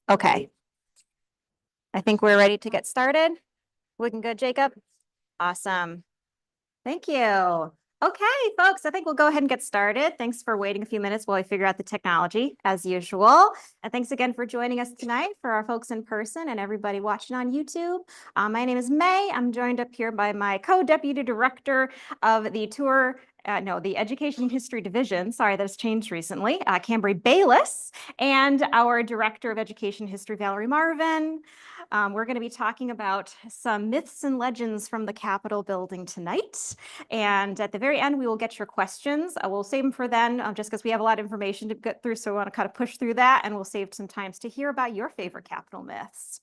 Okay, I think we're ready to get started. Looking good, Jacob? Awesome. Thank you. Okay, folks, I think we'll go ahead and get started. Thanks for waiting a few minutes while we figure out the technology, as usual. And thanks again for joining us tonight for our folks in person and everybody watching on YouTube. My name is May. I'm joined up here by my co-deputy director of the the Education History Division. Sorry, that's changed recently. Cambry Bayless, and our Director of Education History, Valerie Marvin. We're going to be talking about some myths and legends from the Capitol building tonight. And at the very end, we will get your questions. We'll save them for then, just because we have a lot of information to get through. So we want to kind of push through that, and we'll save some times to hear about your favorite Capitol myths.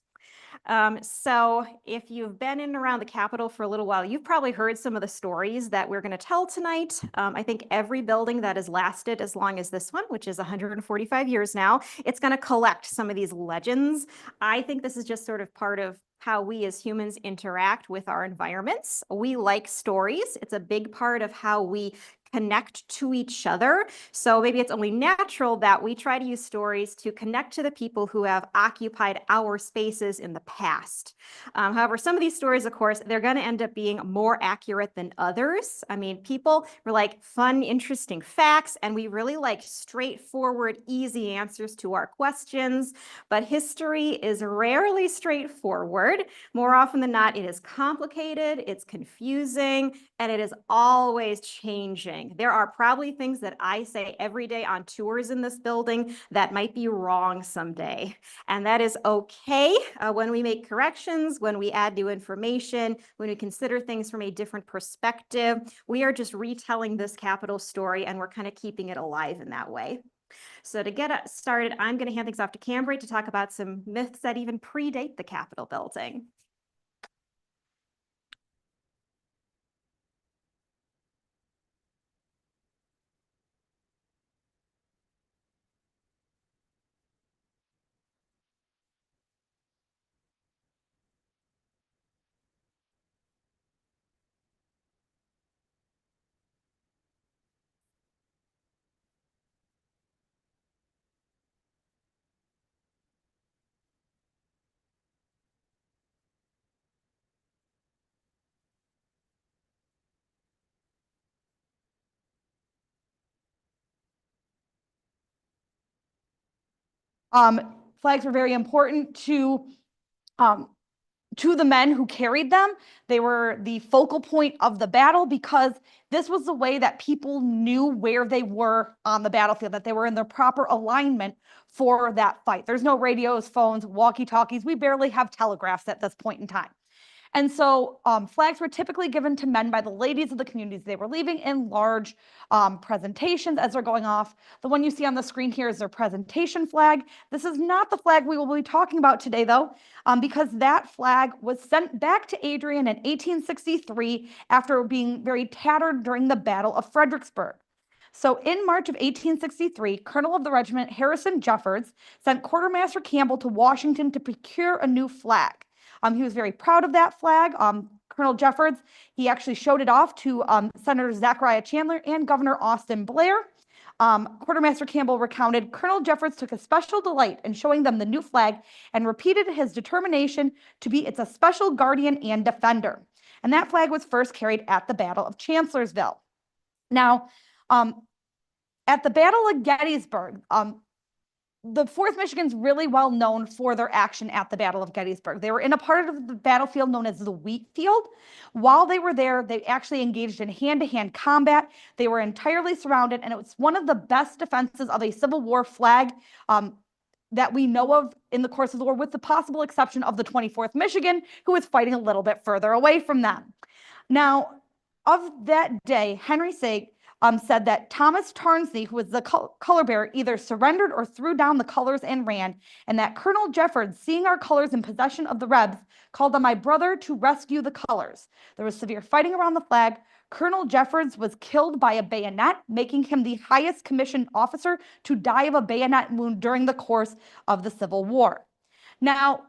So if you've been in and around the Capitol for a little while, you've probably heard some of the stories that we're going to tell tonight. I think every building that has lasted as long as this one, which is 145 years now, it's going to collect some of these legends. I think this is just sort of part of how we as humans interact with our environments. We like stories. It's a big part of how we connect to each other. So maybe it's only natural that we try to use stories to connect to the people who have occupied our spaces in the past. However, some of these stories, of course, they're going to end up being more accurate than others. I mean, people were like fun, interesting facts, and we really like straightforward, easy answers to our questions. But history is rarely straightforward. More often than not, it is complicated, it's confusing, and it is always changing. There are probably things that I say every day on tours in this building that might be wrong someday. And that is okay when we make corrections, when we add new information, when we consider things from a different perspective. We are just retelling this Capitol story, and we're kind of keeping it alive in that way. So to get us started, I'm going to hand things off to Cambry to talk about some myths that even predate the Capitol building. Um, Flags were very important um, to the men who carried them. They were the focal point of the battle because this was the way that people knew where they were on the battlefield, that they were in their proper alignment for that fight. There's no radios, phones, walkie-talkies. We barely have telegraphs at this point in time. And so flags were typically given to men by the ladies of the communities they were leaving in large presentations as they're going off. The one you see on the screen here is their presentation flag. This is not the flag we will be talking about today, though, because that flag was sent back to Adrian in 1863 after being very tattered during the Battle of Fredericksburg. So in March of 1863, Colonel of the regiment Harrison Jeffords sent Quartermaster Campbell to Washington to procure a new flag. He was very proud of that flag. Colonel Jeffords, he actually showed it off to Senator Zachariah Chandler and Governor Austin Blair. Quartermaster Campbell recounted, Colonel Jeffords took a special delight in showing them the new flag and repeated his determination to be its especial guardian and defender. And that flag was first carried at the Battle of Chancellorsville. Now, at the Battle of Gettysburg, the 4th Michigan's really well known for their action at the Battle of Gettysburg. They were in a part of the battlefield known as the wheat field. While they were there, they actually engaged in hand-to-hand combat. They were entirely surrounded, and it was one of the best defenses of a Civil War flag that we know of in the course of the war, with the possible exception of the 24th Michigan, who was fighting a little bit further away from them. Now, of that day, Henry Sague said that Thomas Tarnsey, who was the color bearer, either surrendered or threw down the colors and ran, and that Colonel Jeffords, seeing our colors in possession of the Rebs, called on my brother to rescue the colors. There was severe fighting around the flag. Colonel Jeffords was killed by a bayonet, making him the highest commissioned officer to die of a bayonet wound during the course of the Civil War. Now,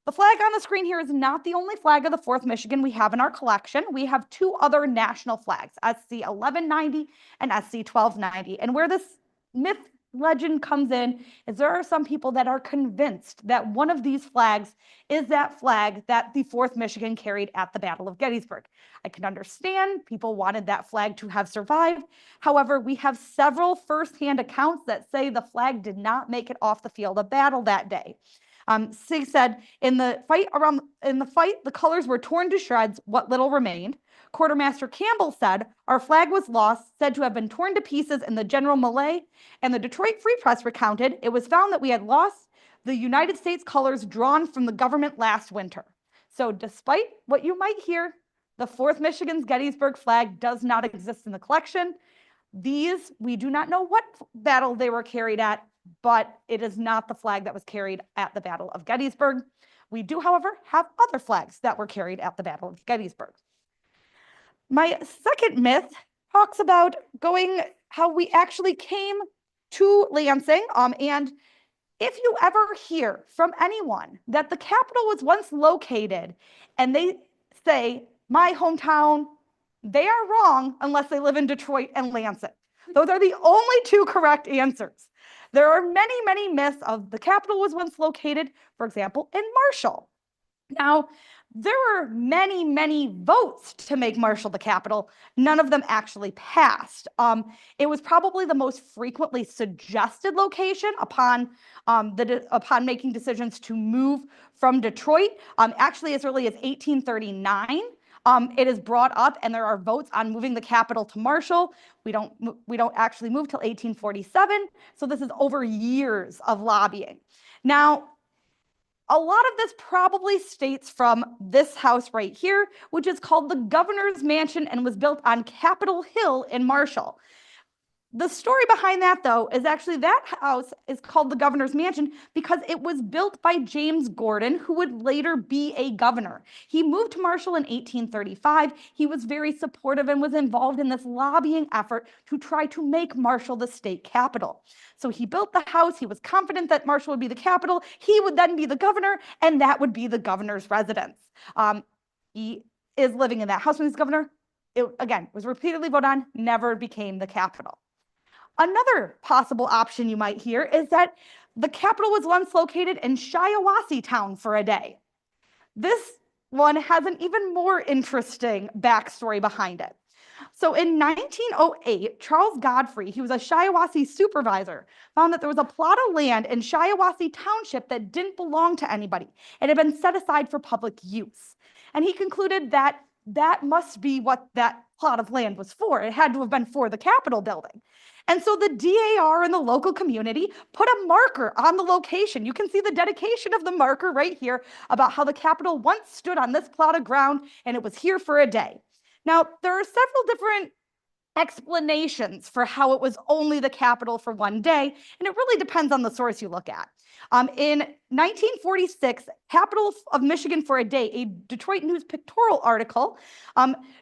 the flag on the screen here is not the only flag of the 4th Michigan we have in our collection. We have 2 other national flags, SC 1190 and SC 1290. And where this myth legend comes in is there are some people that are convinced that one of these flags is that flag that the 4th Michigan carried at the Battle of Gettysburg. I can understand people wanted that flag to have survived. However, we have several firsthand accounts that say the flag did not make it off the field of battle that day. Sig said, in the fight, the colors were torn to shreds, what little remained. Quartermaster Campbell said, our flag was lost, said to have been torn to pieces in the general melee, and the Detroit Free Press recounted, it was found that we had lost the United States colors drawn from the government last winter. So despite what you might hear, the 4th Michigan's Gettysburg flag does not exist in the collection. These, we do not know what battle they were carried at, but it is not the flag that was carried at the Battle of Gettysburg. We do, however, have other flags that were carried at the Battle of Gettysburg. My second myth talks about how we actually came to Lansing. And if you ever hear from anyone that the Capitol was once located and they say, my hometown, they are wrong unless they live in Detroit and Lansing. Those are the only 2 correct answers. There are many, many myths of the Capitol was once located, for example, in Marshall. Now, there were many, many votes to make Marshall the capital. None of them actually passed. It was probably the most frequently suggested location upon making decisions to move from Detroit. Actually, as early as 1839, it is brought up, and there are votes on moving the capital to Marshall. We don't actually move till 1847. So this is over years of lobbying. Now, a lot of this probably states from this house right here, which is called the Governor's Mansion and was built on Capitol Hill in Marshall. The story behind that, though, is actually that house is called the Governor's Mansion because it was built by James Gordon, who would later be a governor. He moved to Marshall in 1835. He was very supportive and was involved in this lobbying effort to try to make Marshall the state capital. So he built the house. He was confident that Marshall would be the capital. He would then be the governor, and that would be the governor's residence. He is living in that house when he's governor. It, again, was repeatedly voted on, never became the capital. Another possible option you might hear is that the capital was once located in Shiawassee Town for a day. This one has an even more interesting backstory behind it. So in 1908, Charles Godfrey, he was a Shiawassee supervisor, found that there was a plot of land in Shiawassee Township that didn't belong to anybody. It had been set aside for public use. And he concluded that that must be what that plot of land was for. It had to have been for the Capitol building. And so the DAR and the local community put a marker on the location. You can see the dedication of the marker right here about how the Capitol once stood on this plot of ground and it was here for a day. Now, there are several different explanations for how it was only the capital for one day, and it really depends on the source you look at. In 1946, Capital of Michigan for a Day, a Detroit News pictorial article,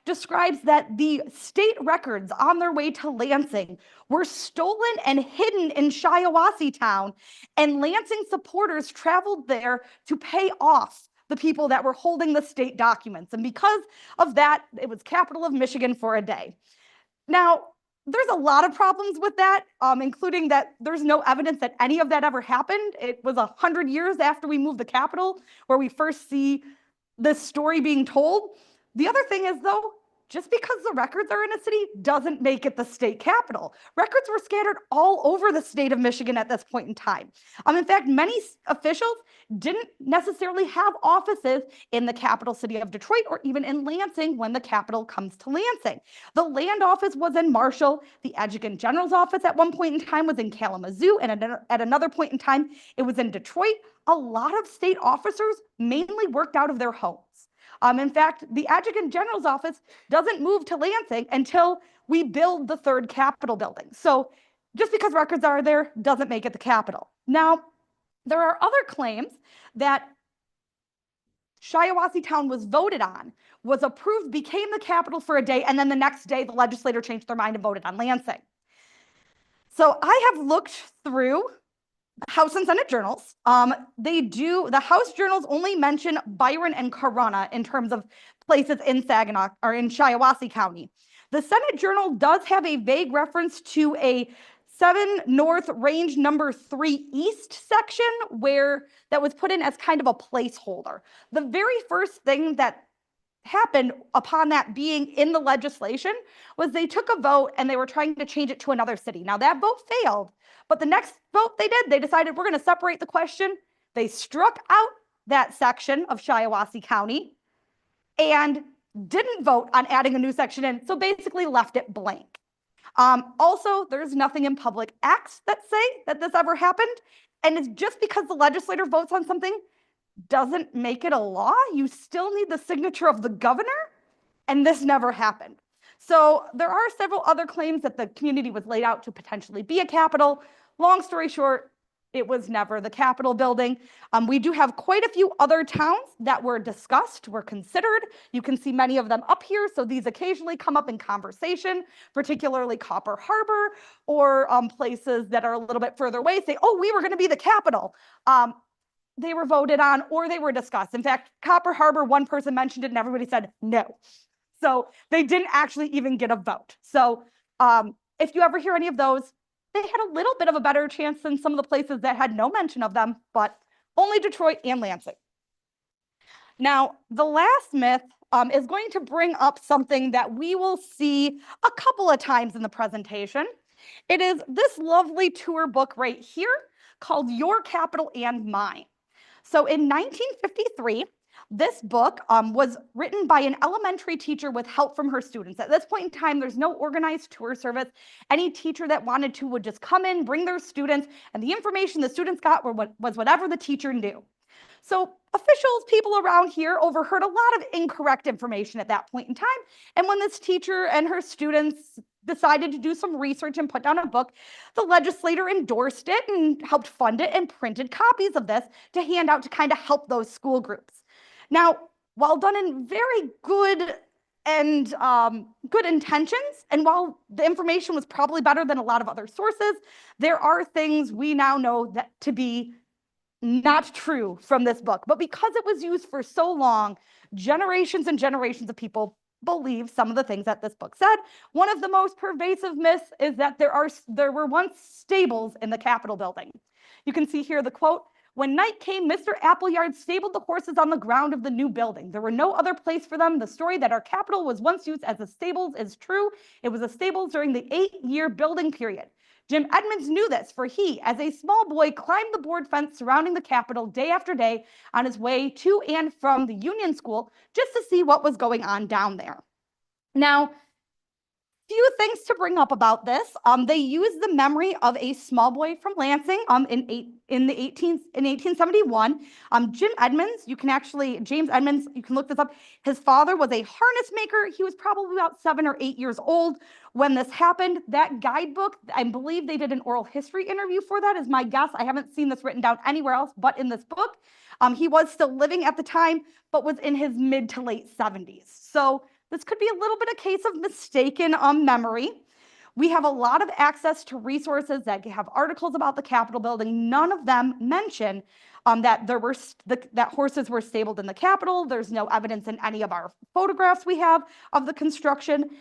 describes that the state records on their way to Lansing were stolen and hidden in Shiawassee Town, and Lansing supporters traveled there to pay off the people that were holding the state documents. And because of that, it was Capital of Michigan for a day. Now, there's a lot of problems with that, including that there's no evidence that any of that ever happened. It was 100 years after we moved the capital where we first see this story being told. The other thing is, though, just because the records are in a city doesn't make it the state capital. Records were scattered all over the state of Michigan at this point in time. In fact, many officials didn't necessarily have offices in the capital city of Detroit or even in Lansing when the capital comes to Lansing. The land office was in Marshall. The adjutant general's office at one point in time was in Kalamazoo, and at another point in time, it was in Detroit. A lot of state officers mainly worked out of their homes. In fact, the adjutant general's office doesn't move to Lansing until we build the 3rd Capitol building. So just because records are there doesn't make it the capital. Now, there are other claims that Shiawassee Town was voted on, was approved, became the capital for a day, and then the next day the legislature changed their mind and voted on Lansing. So I have looked through House and Senate journals. The House journals only mention Byron and Corunna in terms of places in Saginaw or in Shiawassee County. The Senate journal does have a vague reference to a 7 North Range number 3 East section where that was put in as kind of a placeholder. The very first thing that happened upon that being in the legislation was they took a vote and they were trying to change it to another city. Now that vote failed, but the next vote they decided we're going to separate the question. They struck out that section of Shiawassee County and didn't vote on adding a new section in, so basically left it blank. Also, there's nothing in public acts that say that this ever happened. And it's just because the legislator votes on something doesn't make it a law. You still need the signature of the governor, and this never happened. So there are several other claims that the community was laid out to potentially be a capital. Long story short, it was never the Capitol building. We do have quite a few other towns that were discussed, were considered. You can see many of them up here. So these occasionally come up in conversation, particularly Copper Harbor or places that are a little bit further away say, oh, we were going to be the capital. They were voted on or they were discussed. In fact, Copper Harbor, one person mentioned it and everybody said no. So they didn't actually even get a vote. So if you ever hear any of those, they had a little bit of a better chance than some of the places that had no mention of them, but only Detroit and Lansing. Now, the last myth is going to bring up something that we will see a couple of times in the presentation. It is this lovely tour book right here called Your Capital and Mine. So in 1953, this book was written by an elementary teacher with help from her students. At this point in time, there's no organized tour service. Any teacher that wanted to would just come in, bring their students, and the information the students got was whatever the teacher knew. So officials, people around here overheard a lot of incorrect information at that point in time. And when this teacher and her students decided to do some research and put down a book, the legislator endorsed it and helped fund it and printed copies of this to hand out to kind of help those school groups. Now, while done in very good and good intentions, and while the information was probably better than a lot of other sources, there are things we now know that to be not true from this book. But because it was used for so long, generations and generations of people believe some of the things that this book said. One of the most pervasive myths is that there were once stables in the Capitol building. You can see here the quote, "When night came, Mr. Appleyard stabled the horses on the ground of the new building. There were no other place for them. The story that our Capitol was once used as a stables is true. It was a stables during the 8-year building period. Jim Edmonds knew this, for he, as a small boy, climbed the board fence surrounding the Capitol day after day on his way to and from the Union School just to see what was going on down there." Now, few things to bring up about this. They used the memory of a small boy from Lansing in 1871. James Edmonds, you can look this up. His father was a harness maker. He was probably about 7 or 8 years old when this happened. That guidebook, I believe they did an oral history interview for that, is my guess. I haven't seen this written down anywhere else but in this book. He was still living at the time, but was in his mid to late 70s. So this could be a little bit a case of mistaken memory. We have a lot of access to resources that have articles about the Capitol building. None of them mention that that horses were stabled in the Capitol. There's no evidence in any of our photographs we have of the construction.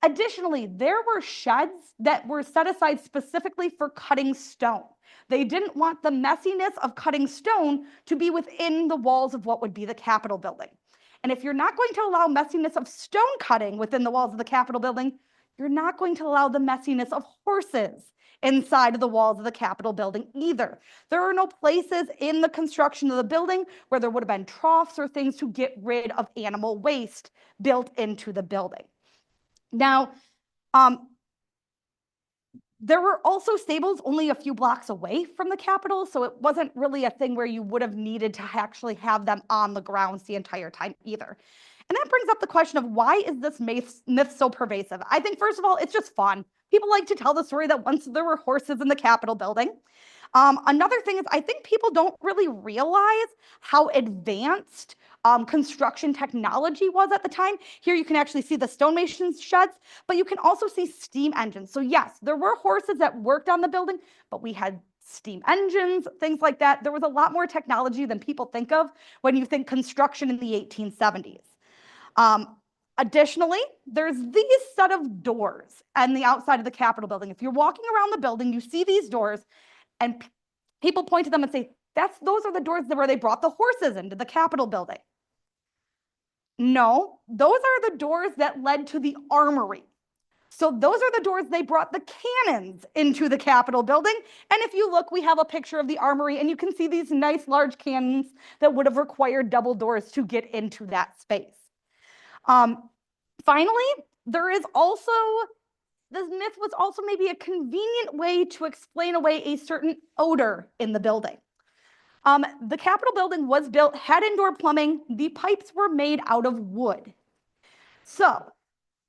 Additionally, there were sheds that were set aside specifically for cutting stone. They didn't want the messiness of cutting stone to be within the walls of what would be the Capitol building. And if you're not going to allow messiness of stone cutting within the walls of the Capitol building, you're not going to allow the messiness of horses inside of the walls of the Capitol building either. There are no places in the construction of the building where there would have been troughs or things to get rid of animal waste built into the building. Now, there were also stables only a few blocks away from the Capitol, so it wasn't really a thing where you would have needed to actually have them on the grounds the entire time either. And that brings up the question of why is this myth so pervasive? I think, first of all, it's just fun. People like to tell the story that once there were horses in the Capitol building. Another thing is I think people don't really realize how advanced construction technology was at the time. Here you can actually see the stonemason sheds, but you can also see steam engines. So yes, there were horses that worked on the building, but we had steam engines, things like that. There was a lot more technology than people think of when you think construction in the 1870s. Additionally, there's these set of doors on the outside of the Capitol building. If you're walking around the building, you see these doors, and people point to them and say, those are the doors where they brought the horses into the Capitol building. No, those are the doors that led to the armory. So those are the doors they brought the cannons into the Capitol building. And if you look, we have a picture of the armory, and you can see these nice large cannons that would have required double doors to get into that space. Finally, there is also, this myth was also maybe a convenient way to explain away a certain odor in the building. The Capitol building was built, had indoor plumbing. The pipes were made out of wood. So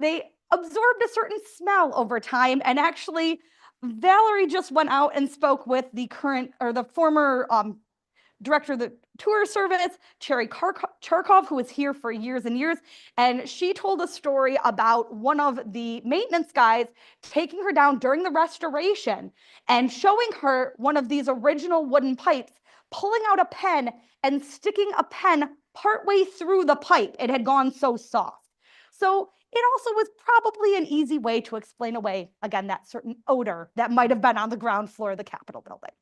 they absorbed a certain smell over time. And actually, Valerie just went out and spoke with the former director of the tour service, Cherry Charkov, who was here for years and years. And she told a story about one of the maintenance guys taking her down during the restoration and showing her one of these original wooden pipes, pulling out a pen and sticking a pen partway through the pipe. It had gone so soft. So it also was probably an easy way to explain away, again, that certain odor that might have been on the ground floor of the Capitol building.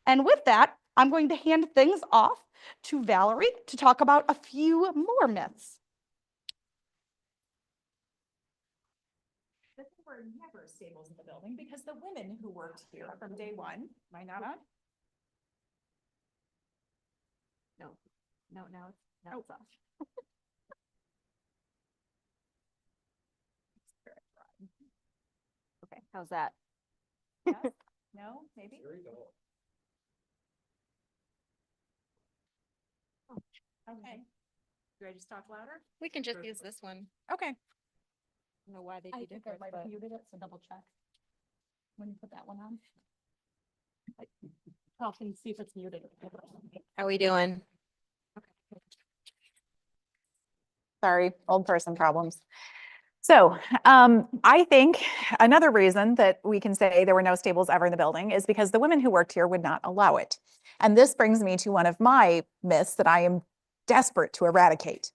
And with that, I'm going to hand things off to Valerie to talk about a few more myths. There were never stables in the building because the women who worked here from day one, am I not on? No, it's off. Okay, how's that? Yes? No, maybe? Okay. Do I just talk louder? We can just use this one. Okay. I don't know why they I do think I different, might but have muted it, so double check when you put that one on. Oh, can you see if it's muted? how are we doing? Sorry, old person problems. So I think another reason that we can say there were no stables ever in the building is because the women who worked here would not allow it. And this brings me to one of my myths that I am desperate to eradicate.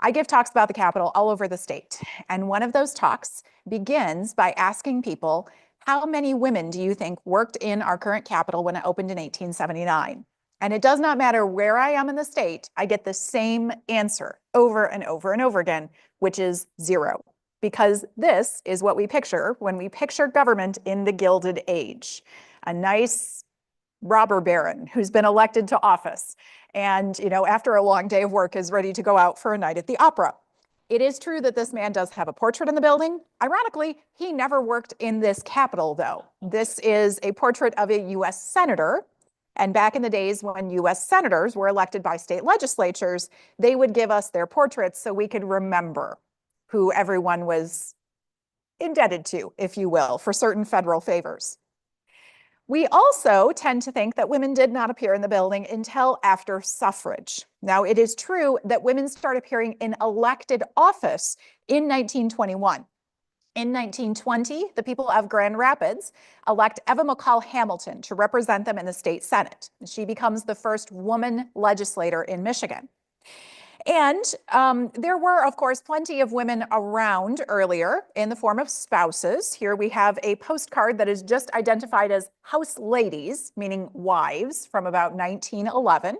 I give talks about the Capitol all over the state. And one of those talks begins by asking people, how many women do you think worked in our current Capitol when it opened in 1879? And it does not matter where I am in the state, I get the same answer over and over and over again, which is 0. Because this is what we picture when we picture government in the Gilded Age. A nice robber baron who's been elected to office and, after a long day of work is ready to go out for a night at the opera. It is true that this man does have a portrait in the building. Ironically, he never worked in this Capitol, though. This is a portrait of a U.S. senator. And back in the days when U.S. senators were elected by state legislatures, they would give us their portraits so we could remember who everyone was indebted to, if you will, for certain federal favors. We also tend to think that women did not appear in the building until after suffrage. Now, it is true that women start appearing in elected office in 1921. In 1920, the people of Grand Rapids elect Eva McCall Hamilton to represent them in the state Senate. She becomes the first woman legislator in Michigan. And there were, of course, plenty of women around earlier in the form of spouses. Here we have a postcard that is just identified as house ladies, meaning wives, from about 1911.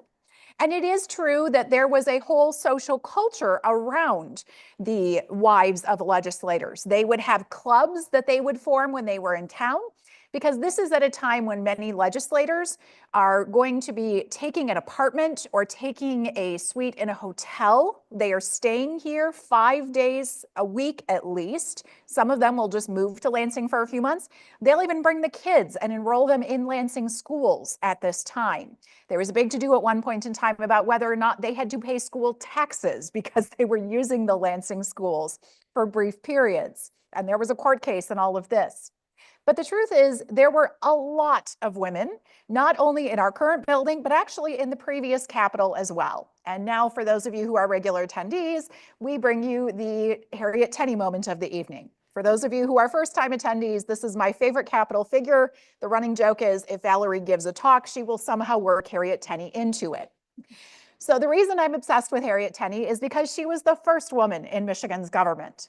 And it is true that there was a whole social culture around the wives of legislators. They would have clubs that they would form when they were in town, because this is at a time when many legislators are going to be taking an apartment or taking a suite in a hotel. They are staying here 5 days a week at least. Some of them will just move to Lansing for a few months. They'll even bring the kids and enroll them in Lansing schools at this time. There was a big to-do at one point in time about whether or not they had to pay school taxes because they were using the Lansing schools for brief periods. And there was a court case and all of this. But the truth is, there were a lot of women, not only in our current building, but actually in the previous Capitol as well. And now, for those of you who are regular attendees, we bring you the Harriet Tenney moment of the evening. For those of you who are first-time attendees, this is my favorite Capitol figure. The running joke is if Valerie gives a talk, she will somehow work Harriet Tenney into it. So the reason I'm obsessed with Harriet Tenney is because she was the first woman in Michigan's government.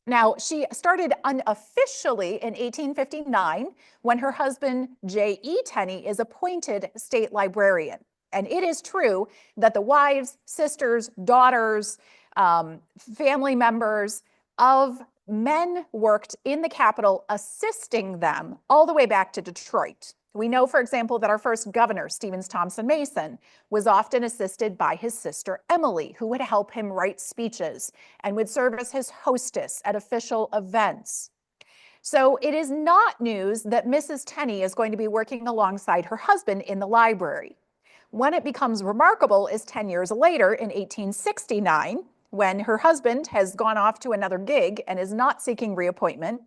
Now, she started unofficially in 1859 when her husband, J.E. Tenney, is appointed state librarian. And it is true that the wives, sisters, daughters, family members of men worked in the Capitol assisting them all the way back to Detroit. We know, for example, that our first governor, Stevens Thompson Mason, was often assisted by his sister Emily, who would help him write speeches and would serve as his hostess at official events. So it is not news that Mrs. Tenney is going to be working alongside her husband in the library. When it becomes remarkable is 10 years later in 1869, when her husband has gone off to another gig and is not seeking reappointment,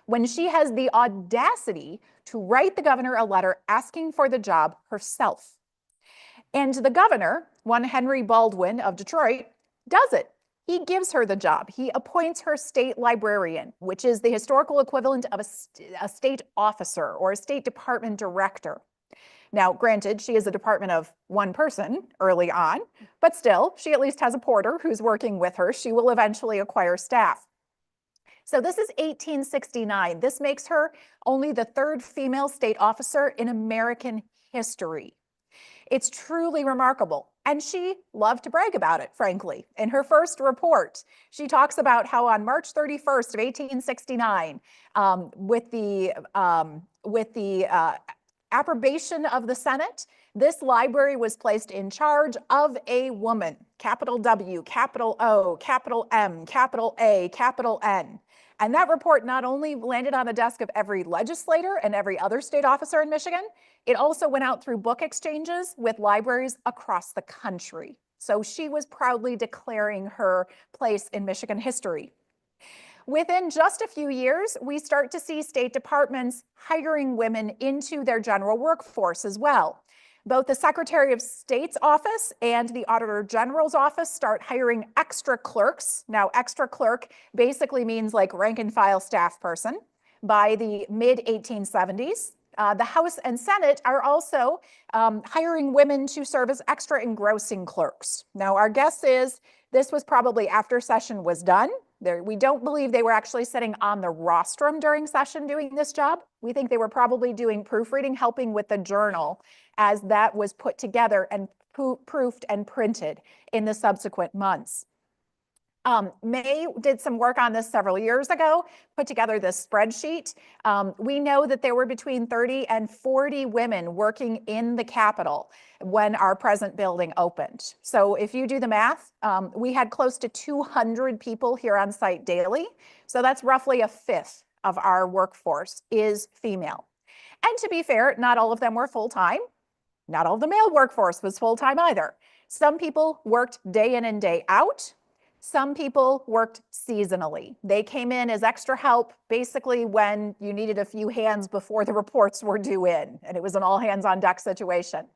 when she has the audacity to write the governor a letter asking for the job herself. And the governor, one Henry Baldwin of Detroit, does it. He gives her the job. He appoints her state librarian, which is the historical equivalent of a state officer or a State Department director. Now, granted, she is a department of one person early on, but still, she at least has a porter who's working with her. She will eventually acquire staff. So this is 1869. This makes her only the third female state officer in American history. It's truly remarkable. And she loved to brag about it, frankly. In her first report, she talks about how on March 31st of 1869, with the approbation of the Senate, this library was placed in charge of a woman, capital W, capital O, capital M, capital A, capital N. And that report not only landed on the desk of every legislator and every other state officer in Michigan, it also went out through book exchanges with libraries across the country. So she was proudly declaring her place in Michigan history. Within just a few years, we start to see state departments hiring women into their general workforce as well. Both the Secretary of State's office and the Auditor General's office start hiring extra clerks. Now, extra clerk basically means like rank and file staff person by the mid-1870s. The House and Senate are also hiring women to serve as extra engrossing clerks. Now, our guess is this was probably after session was done. We don't believe they were actually sitting on the rostrum during session doing this job. We think they were probably doing proofreading, helping with the journal as that was put together and proofed and printed in the subsequent months. May did some work on this several years ago, put together this spreadsheet. We know that there were between 30 and 40 women working in the Capitol when our present building opened. So if you do the math, we had close to 200 people here on site daily. So that's roughly a fifth of our workforce is female. And to be fair, not all of them were full-time. Not all of the male workforce was full-time either. Some people worked day in and day out. Some people worked seasonally. They came in as extra help basically when you needed a few hands before the reports were due in, and it was an all hands on deck situation.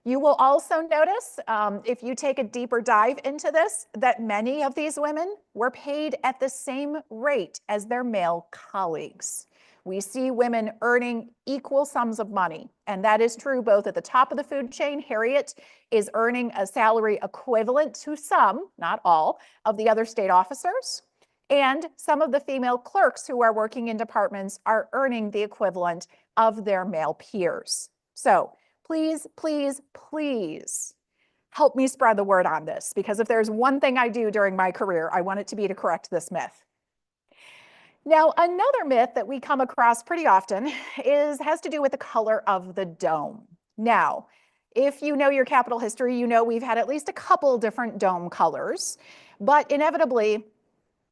You will also notice, if you take a deeper dive into this, that many of these women were paid at the same rate as their male colleagues. We see women earning equal sums of money, and that is true both at the top of the food chain. Harriet is earning a salary equivalent to some, not all, of the other state officers, and some of the female clerks who are working in departments are earning the equivalent of their male peers. So please, please, please help me spread the word on this, because if there's one thing I do during my career, I want it to be to correct this myth. Now, another myth that we come across pretty often has to do with the color of the dome. Now, if you know your Capitol history, you know we've had at least a couple different dome colors, but inevitably,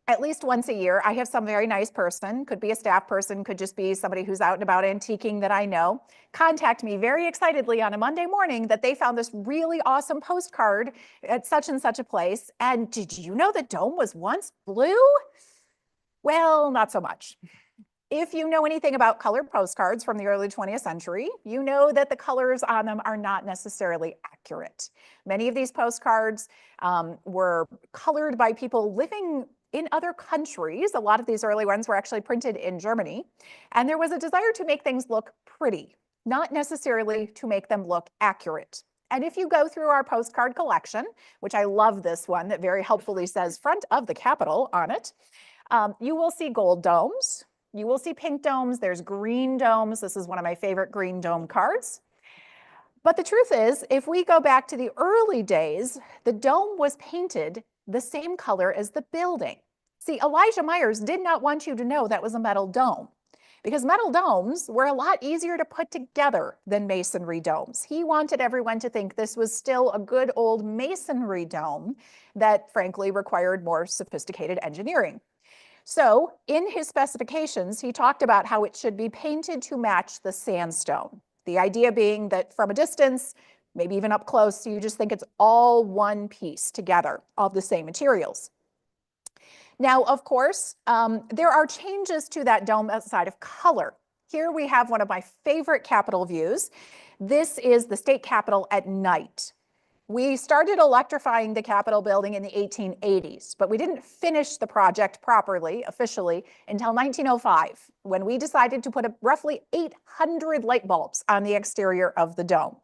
at least once a year, I have some very nice person, could be a staff person, could just be somebody who's out and about antiquing that I know, contact me very excitedly on a Monday morning that they found this really awesome postcard at such and such a place. And did you know the dome was once blue? Well, not so much. If you know anything about colored postcards from the early 20th century, you know that the colors on them are not necessarily accurate. Many of these postcards were colored by people living in other countries. A lot of these early ones were actually printed in Germany. And there was a desire to make things look pretty, not necessarily to make them look accurate. And if you go through our postcard collection, which I love this one that very helpfully says front of the Capitol on it, you will see gold domes. You will see pink domes. There's green domes. This is one of my favorite green dome cards. But the truth is, if we go back to the early days, the dome was painted the same color as the building. See, Elijah Myers did not want you to know that was a metal dome, because metal domes were a lot easier to put together than masonry domes. He wanted everyone to think this was still a good old masonry dome that frankly required more sophisticated engineering. So in his specifications, he talked about how it should be painted to match the sandstone. The idea being that from a distance, maybe even up close, you just think it's all one piece together of the same materials. Now, of course, there are changes to that dome outside of color. Here we have one of my favorite Capitol views. This is the state Capitol at night. We started electrifying the Capitol building in the 1880s, but we didn't finish the project properly, officially, until 1905, when we decided to put roughly 800 light bulbs on the exterior of the dome.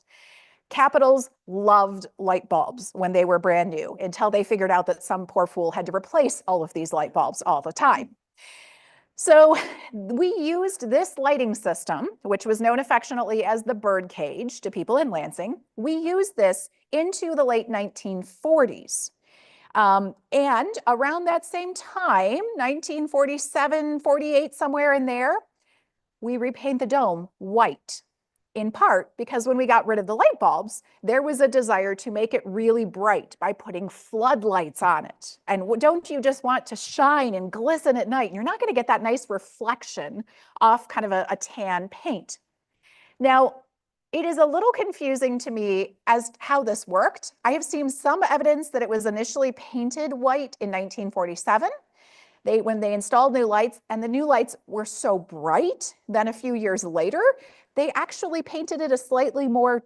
Capitals loved light bulbs when they were brand new, until they figured out that some poor fool had to replace all of these light bulbs all the time. So we used this lighting system, which was known affectionately as the bird cage to people in Lansing. We used this into the late 1940s. And around that same time, 1947, 48, somewhere in there, we repaint the dome white. In part because when we got rid of the light bulbs, there was a desire to make it really bright by putting floodlights on it. And don't you just want to shine and glisten at night? And you're not going to get that nice reflection off kind of a tan paint. Now, it is a little confusing to me as to how this worked. I have seen some evidence that it was initially painted white in 1947. When they installed new lights, and the new lights were so bright, then a few years later, they actually painted it a slightly more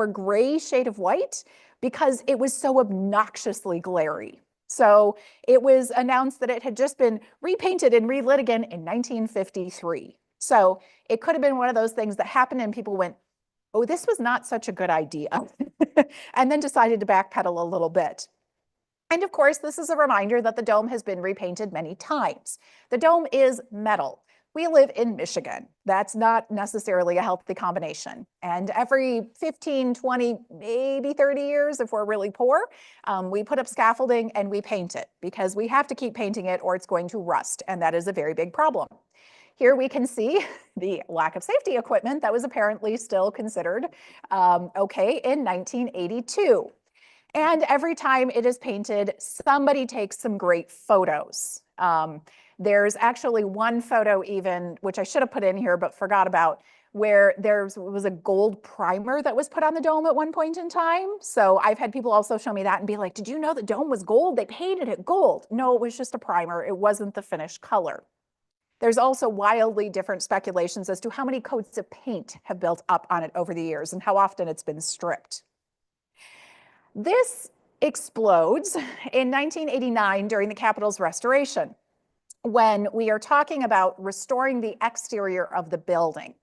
gray shade of white because it was so obnoxiously glary. So it was announced that it had just been repainted and relit again in 1953. So it could have been one of those things that happened and people went, oh, this was not such a good idea, and then decided to backpedal a little bit. And of course, this is a reminder that the dome has been repainted many times. The dome is metal. We live in Michigan. That's not necessarily a healthy combination. And every 15, 20, maybe 30 years, if we're really poor, we put up scaffolding and we paint it because we have to keep painting it or it's going to rust. And that is a very big problem. Here we can see the lack of safety equipment that was apparently still considered okay in 1982. And every time it is painted, somebody takes some great photos. There's actually one photo even, which I should have put in here but forgot about, where there was a gold primer that was put on the dome at one point in time. So I've had people also show me that and be like, did you know the dome was gold? They painted it gold. No, it was just a primer. It wasn't the finished color. There's also wildly different speculations as to how many coats of paint have built up on it over the years and how often it's been stripped. This explodes in 1989 during the Capitol's restoration, when we are talking about restoring the exterior of the building.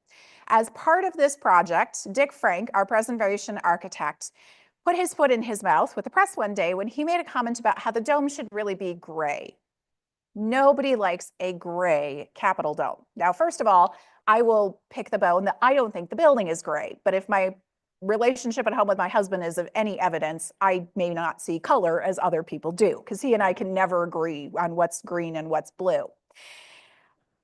As part of this project, Dick Frank, our preservation architect, put his foot in his mouth with the press one day when he made a comment about how the dome should really be gray. Nobody likes a gray Capitol dome. Now, first of all, I will pick the bone that I don't think the building is gray, but if my relationship at home with my husband is of any evidence, I may not see color as other people do, because he and I can never agree on what's green and what's blue.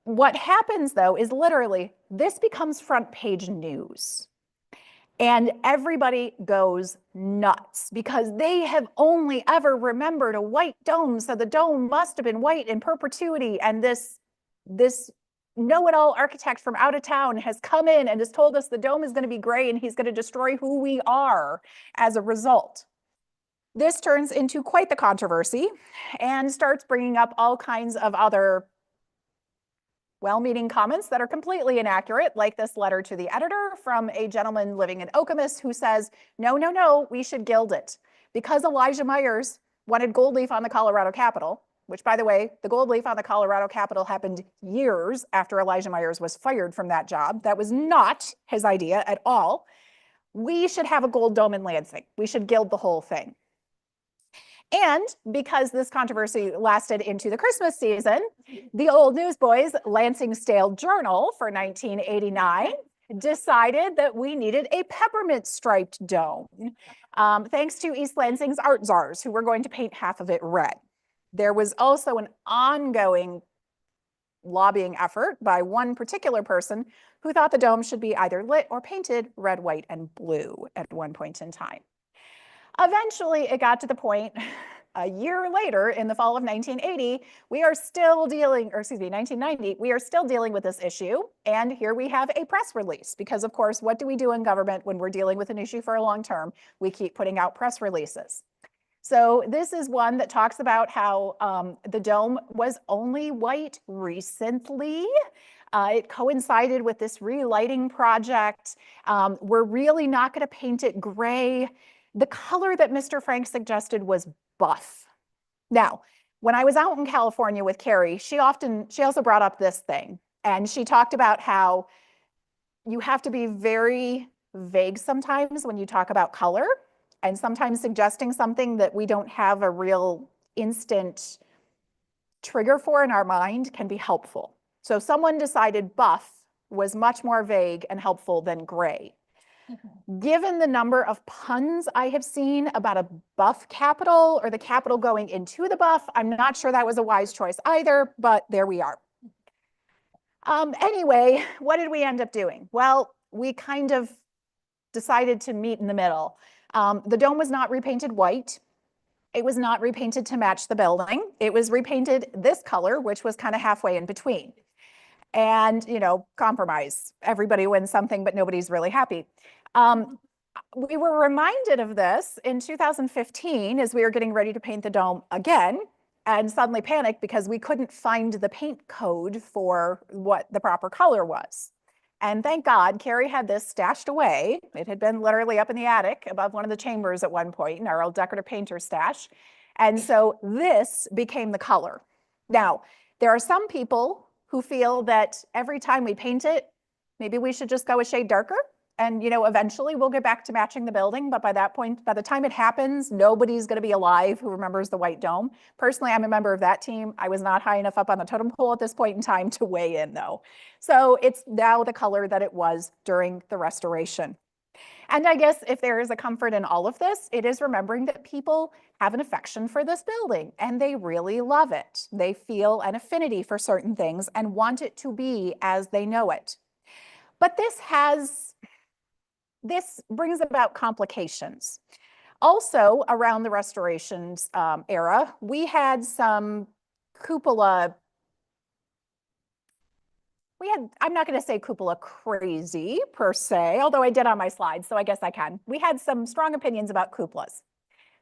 What happens though is literally this becomes front page news. And everybody goes nuts because they have only ever remembered a white dome. So the dome must have been white in perpetuity. And this know-it-all architect from out of town has come in and has told us the dome is going to be gray and he's going to destroy who we are as a result. This turns into quite the controversy and starts bringing up all kinds of other well-meaning comments that are completely inaccurate, like this letter to the editor from a gentleman living in Okemos who says, no, we should gild it. Because Elijah Myers wanted gold leaf on the Colorado Capitol, which, by the way, the gold leaf on the Colorado Capitol happened years after Elijah Myers was fired from that job. That was not his idea at all. we should have a gold dome in Lansing. We should gild the whole thing. And because this controversy lasted into the Christmas season, the old newsboys, Lansing Stale Journal for 1989, decided that we needed a peppermint striped dome, thanks to East Lansing's art czars who were going to paint half of it red. There was also an ongoing lobbying effort by one particular person who thought the dome should be either lit or painted red, white, and blue at one point in time. Eventually, it got to the point a year later, in the fall of 1980, we are still dealing, or excuse me, 1990, we are still dealing with this issue. And here we have a press release because, of course, what do we do in government when we're dealing with an issue for a long term? We keep putting out press releases. So this is one that talks about how the dome was only white recently. It coincided with this relighting project. We're really not going to paint it gray. The color that Mr. Frank suggested was buff. Now, when I was out in California with Carrie, she also brought up this thing, and she talked about how you have to be very vague sometimes when you talk about color, and sometimes suggesting something that we don't have a real instant trigger for in our mind can be helpful. So someone decided buff was much more vague and helpful than gray. Given the number of puns I have seen about a buff capital or the capital going into the buff, I'm not sure that was a wise choice either, but there we are. Anyway, what did we end up doing? Well, we kind of decided to meet in the middle. The dome was not repainted white. It was not repainted to match the building. It was repainted this color, which was kind of halfway in between. And, you know, compromise. Everybody wins something, but nobody's really happy. We were reminded of this in 2015 as we were getting ready to paint the dome again, and suddenly panicked because we couldn't find the paint code for what the proper color was. And thank God, Carrie had this stashed away. It had been literally up in the attic above one of the chambers at one point in our old decorative painter stash. And so this became the color. Now, there are some people who feel that every time we paint it, maybe we should just go a shade darker. And, you know, eventually we'll get back to matching the building. But by that point, by the time it happens, nobody's going to be alive who remembers the white dome. Personally, I'm a member of that team. I was not high enough up on the totem pole at this point in time to weigh in, though. So it's now the color that it was during the restoration. And I guess if there is a comfort in all of this, it is remembering that people have an affection for this building and they really love it. They feel an affinity for certain things and want it to be as they know it. But this brings about complications. Also, around the restorations era, we had some cupola. I'm not going to say cupola crazy per se, although I did on my slides, so I guess I can. We had some strong opinions about cupolas.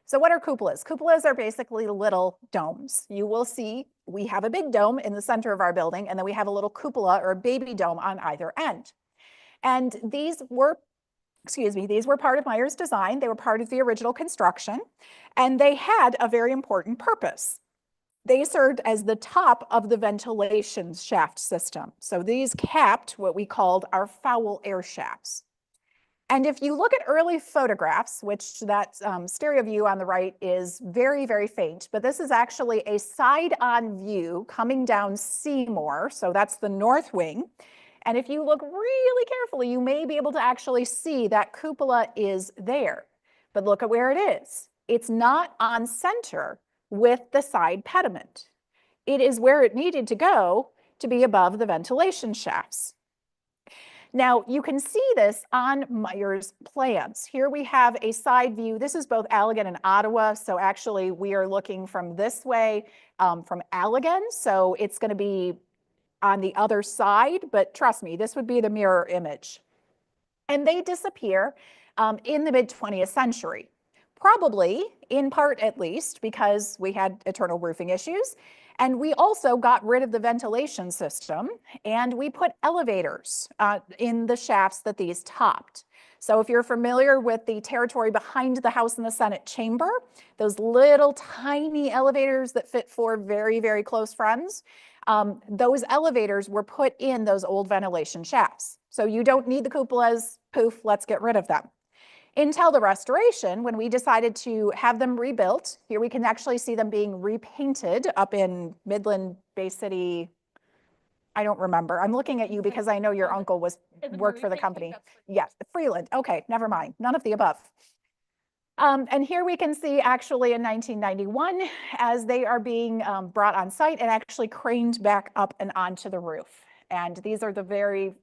So what are cupolas? Cupolas are basically little domes. You will see we have a big dome in the center of our building, and then we have a little cupola or a baby dome on either end. And these were part of Meyer's design. They were part of the original construction, and they had a very important purpose. They served as the top of the ventilation shaft system. So these capped what we called our foul air shafts. And if you look at early photographs, which that stereo view on the right is very, very faint, but this is actually a side-on view coming down Seymour. So that's the north wing. And if you look really carefully, you may be able to actually see that cupola is there. But look at where it is. It's not on center with the side pediment. It is where it needed to go to be above the ventilation shafts. Now, you can see this on Meyer's plans. Here we have a side view. This is both Allegan and Ottawa. So actually, we are looking from this way from Allegan. So it's going to be on the other side, but trust me, this would be the mirror image. And they disappear in the mid-20th century, probably in part at least because we had eternal roofing issues. And we also got rid of the ventilation system and we put elevators in the shafts that these topped. So if you're familiar with the territory behind the House and the Senate chamber, those little tiny elevators that fit four very, very close friends, those elevators were put in those old ventilation shafts. So you don't need the cupolas, poof, let's get rid of them. until the restoration, when we decided to have them rebuilt. Here we can actually see them being repainted up in Midland Bay City. I don't remember. I'm looking at you because I know your uncle worked for the company. Yes, Freeland. Okay, never mind. None of the above. And here we can see actually in 1991 as they are being brought on site and actually craned back up and onto the roof. And these are the very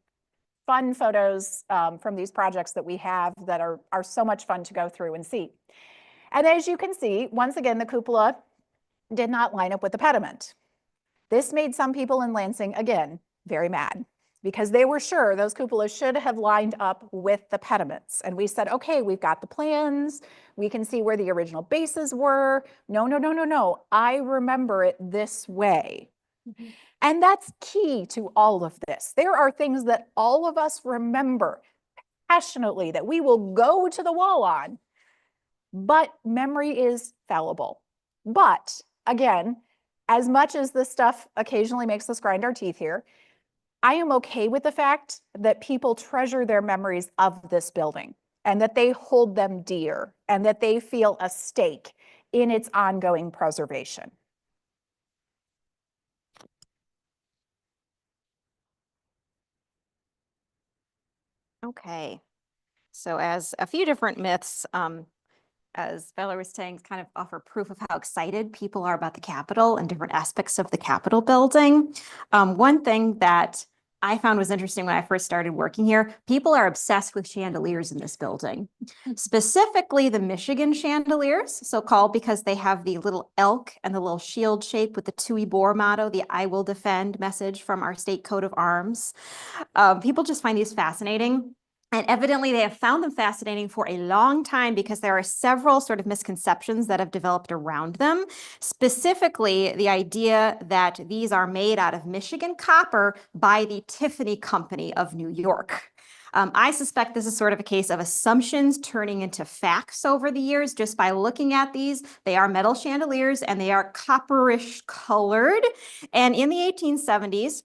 fun photos from these projects that we have that are so much fun to go through and see. And as you can see, once again, the cupola did not line up with the pediment. This made some people in Lansing, again, very mad because they were sure those cupolas should have lined up with the pediments. And we said, okay, we've got the plans. We can see where the original bases were. No, no, no, no, no. I remember it this way. And that's key to all of this. There are things that all of us remember passionately that we will go to the wall on, but memory is fallible. But again, as much as this stuff occasionally makes us grind our teeth here, I am okay with the fact that people treasure their memories of this building and that they hold them dear and that they feel a stake in its ongoing preservation. Okay. So as a few different myths, as Valerie was saying, kind of offer proof of how excited people are about the Capitol and different aspects of the Capitol building. One thing that I found was interesting when I first started working here, people are obsessed with chandeliers in this building, specifically the Michigan chandeliers, so called because they have the little elk and the little shield shape with the Tui Boer motto, the I will defend message from our state coat of arms. People just find these fascinating. And evidently they have found them fascinating for a long time because there are several sort of misconceptions that have developed around them. Specifically, the idea that these are made out of Michigan copper by the Tiffany Company of New York. I suspect this is sort of a case of assumptions turning into facts over the years just by looking at these. They are metal chandeliers and they are copperish colored. And in the 1870s,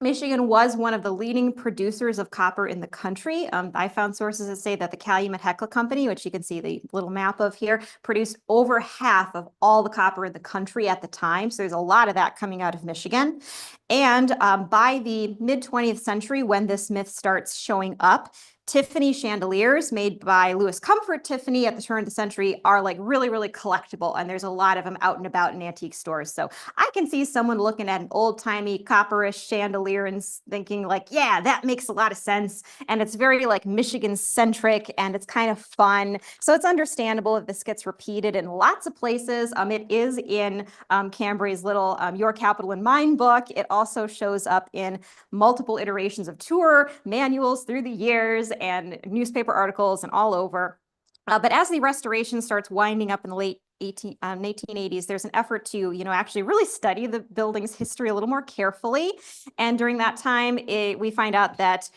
Michigan was one of the leading producers of copper in the country. I found sources that say that the Calumet Hecla Company, which you can see the little map of here, produced over half of all the copper in the country at the time. So there's a lot of that coming out of Michigan. And by the mid-20th century, when this myth starts showing up, Tiffany chandeliers made by Louis Comfort Tiffany at the turn of the century are like really, really collectible. And there's a lot of them out and about in antique stores. So I can see someone looking at an old timey copperish chandelier and thinking like, yeah, that makes a lot of sense. And it's very like Michigan centric and it's kind of fun. So it's understandable if this gets repeated in lots of places. It is in Cambry's little Your Capital and Mine book. It also shows up in multiple iterations of tour manuals through the years and newspaper articles and all over. But as the restoration starts winding up in the late 1880s, there's an effort to, actually really study the building's history a little more carefully. And during that time, we find out that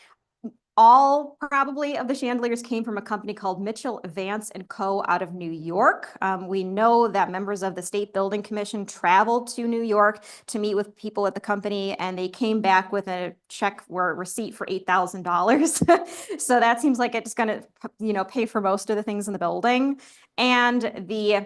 all probably of the chandeliers came from a company called Mitchell, Vance & Co. out of New York. We know that members of the State Building Commission traveled to New York to meet with people at the company, and they came back with a check or receipt for $8,000. So that seems like it's going to, pay for most of the things in the building. And the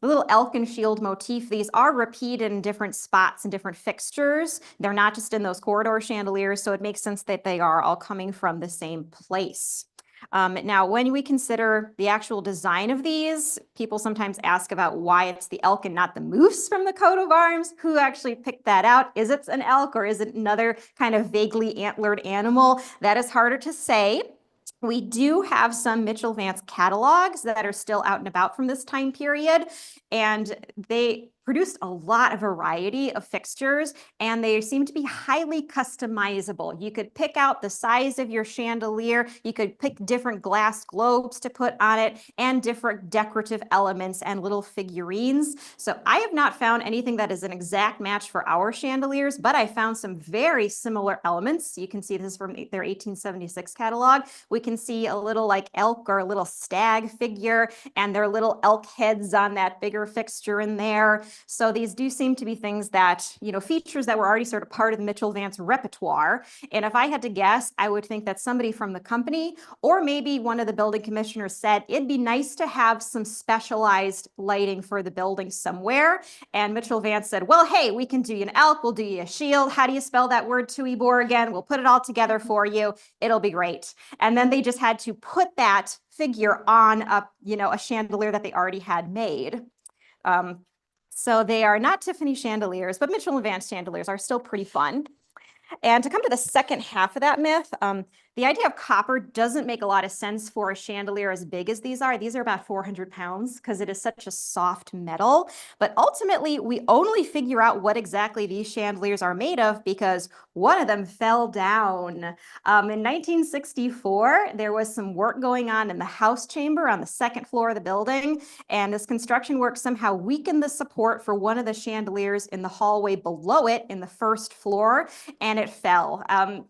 little elk and shield motif, these are repeated in different spots and different fixtures. They're not just in those corridor chandeliers, so it makes sense that they are all coming from the same place. Now, when we consider the actual design of these, people sometimes ask about why it's the elk and not the moose from the coat of arms. Who actually picked that out? Is it an elk or is it another kind of vaguely antlered animal? That is harder to say. We do have some Mitchell Vance catalogs that are still out and about from this time period, and they produced a lot of variety of fixtures, and they seem to be highly customizable. You could pick out the size of your chandelier, you could pick different glass globes to put on it, and different decorative elements and little figurines. So I have not found anything that is an exact match for our chandeliers, but I found some very similar elements. You can see this from their 1876 catalog. We can see a little like elk or a little stag figure, and their little elk heads on that bigger fixture in there. So these do seem to be things that, you know, features that were already sort of part of the Mitchell Vance repertoire. And if I had to guess, I would think that somebody from the company or maybe one of the building commissioners said it'd be nice to have some specialized lighting for the building somewhere. And Mitchell Vance said, well, hey, we can do you an elk, we'll do you a shield. How do you spell that word Tuibor again? We'll put it all together for you. It'll be great. And then they just had to put that figure on a, you know, a chandelier that they already had made. So they are not Tiffany chandeliers, but Mitchell & Vance chandeliers are still pretty fun. And to come to the second half of that myth, the idea of copper doesn't make a lot of sense for a chandelier as big as these are. These are about 400 pounds because it is such a soft metal. But ultimately, we only figure out what exactly these chandeliers are made of because one of them fell down. In 1964, there was some work going on in the house chamber on the second floor of the building. And this construction work somehow weakened the support for one of the chandeliers in the hallway below it in the first floor, and it fell.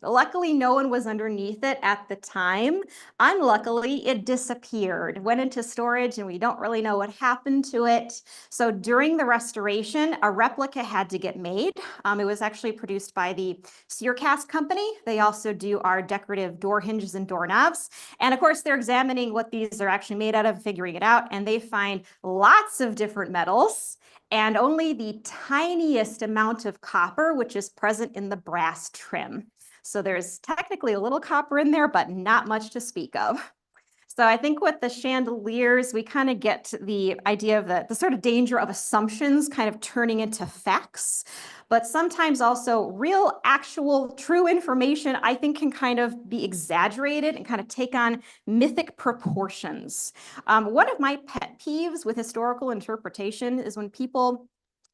Luckily, no one was underneath it at the time. Unluckily, it disappeared, went into storage, and we don't really know what happened to it. So during the restoration, a replica had to get made. It was actually produced by the Searcast company. They also do our decorative door hinges and doorknobs. And of course, they're examining what these are actually made out of, figuring it out, and they find lots of different metals and only the tiniest amount of copper, which is present in the brass trim. So there's technically a little copper in there, but not much to speak of. So I think with the chandeliers, we kind of get the idea of the sort of danger of assumptions kind of turning into facts. But sometimes also real, actual, true information, I think, can kind of be exaggerated and kind of take on mythic proportions. One of my pet peeves with historical interpretation is when people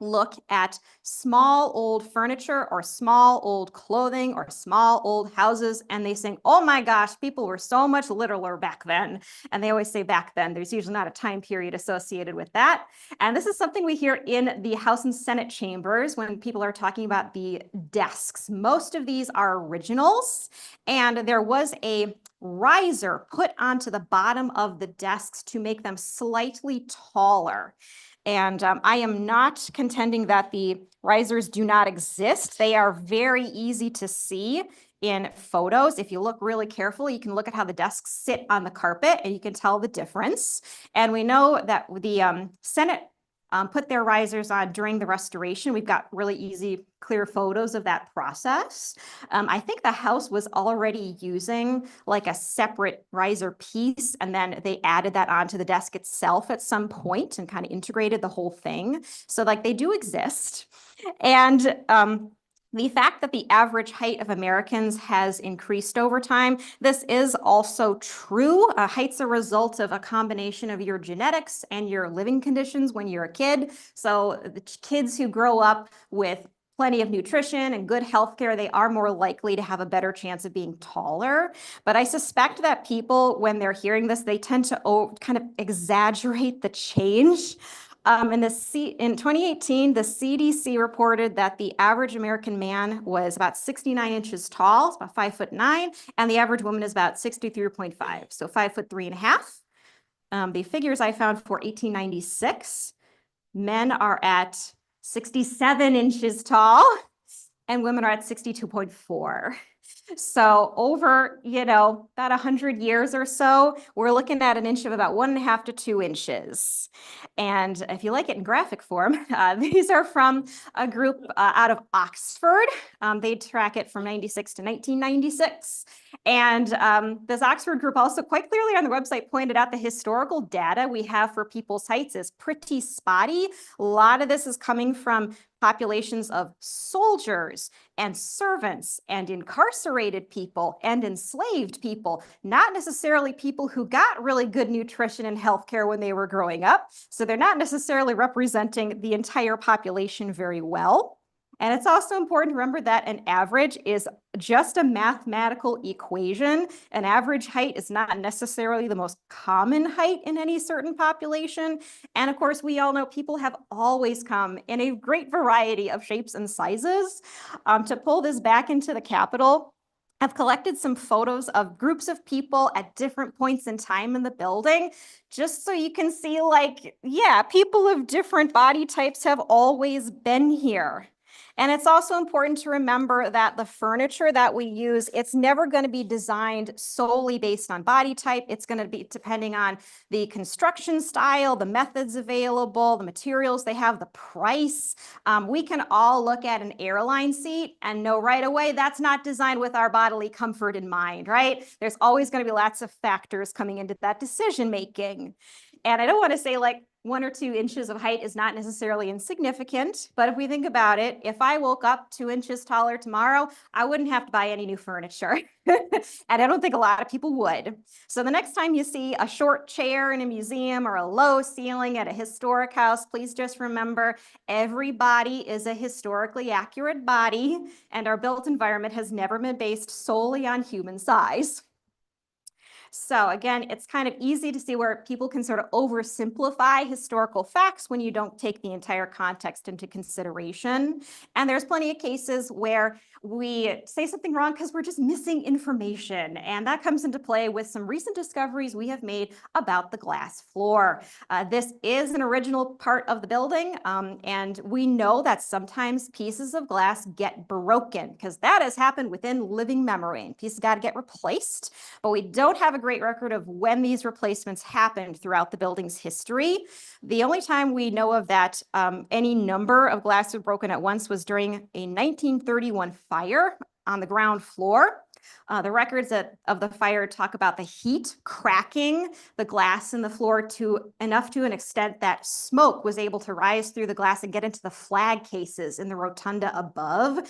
look at small old furniture or small old clothing or small old houses and they think, oh my gosh, people were so much littler back then. And they always say back then. There's usually not a time period associated with that. And this is something we hear in the House and Senate chambers when people are talking about the desks. Most of these are originals, and there was a riser put onto the bottom of the desks to make them slightly taller. And I am not contending that the risers do not exist. They are very easy to see in photos. If you look really carefully, you can look at how the desks sit on the carpet and you can tell the difference. And we know that the Senate put their risers on during the restoration. We've got really easy, clear photos of that process. I think the house was already using like a separate riser piece, and then they added that onto the desk itself at some point and kind of integrated the whole thing. So like they do exist. And the fact that the average height of Americans has increased over time, this is also true. Height's a result of a combination of your genetics and your living conditions when you're a kid. So the kids who grow up with plenty of nutrition and good health care, they are more likely to have a better chance of being taller. But I suspect that people, when they're hearing this, they tend to kind of exaggerate the change. In 2018, the CDC reported that the average American man was about 69 inches tall, about 5'9", and the average woman is about 63.5, so 5'3.5". The figures I found for 1896, men are at 67 inches tall and women are at 62.4. So over, about 100 years or so, we're looking at an inch of about 1.5 to 2 inches. And if you like it in graphic form, these are from a group out of Oxford. They track it from 96 to 1996. And this Oxford group also quite clearly on the website pointed out the historical data we have for people's heights is pretty spotty. A lot of this is coming from populations of soldiers and servants and incarcerated people and enslaved people, not necessarily people who got really good nutrition and healthcare when they were growing up. So they're not necessarily representing the entire population very well. And it's also important to remember that an average is just a mathematical equation. An average height is not necessarily the most common height in any certain population. And of course, we all know people have always come in a great variety of shapes and sizes. To pull this back into the Capitol, I've collected some photos of groups of people at different points in time in the building, just so you can see, like, yeah, people of different body types have always been here. And it's also important to remember that the furniture that we use, it's never going to be designed solely based on body type. It's going to be depending on the construction style, the methods available, the materials they have, the price. We can all look at an airline seat and know right away that's not designed with our bodily comfort in mind, right? There's always going to be lots of factors coming into that decision making. And I don't want to say like 1 or 2 inches of height is not necessarily insignificant, but if we think about it, if I woke up 2 inches taller tomorrow, I wouldn't have to buy any new furniture. And I don't think a lot of people would. So the next time you see a short chair in a museum or a low ceiling at a historic house, please just remember every body is a historically accurate body, and our built environment has never been based solely on human size. So again, it's kind of easy to see where people can sort of oversimplify historical facts when you don't take the entire context into consideration. And there's plenty of cases where we say something wrong because we're just missing information. And that comes into play with some recent discoveries we have made about the glass floor. This is an original part of the building. And we know that sometimes pieces of glass get broken because that has happened within living memory. And pieces got to get replaced. But we don't have a great record of when these replacements happened throughout the building's history. The only time we know of that any number of glass was broken at once was during a 1931 fire on the ground floor. The records of the fire talk about the heat cracking the glass in the floor to an extent that smoke was able to rise through the glass and get into the flag cases in the rotunda above.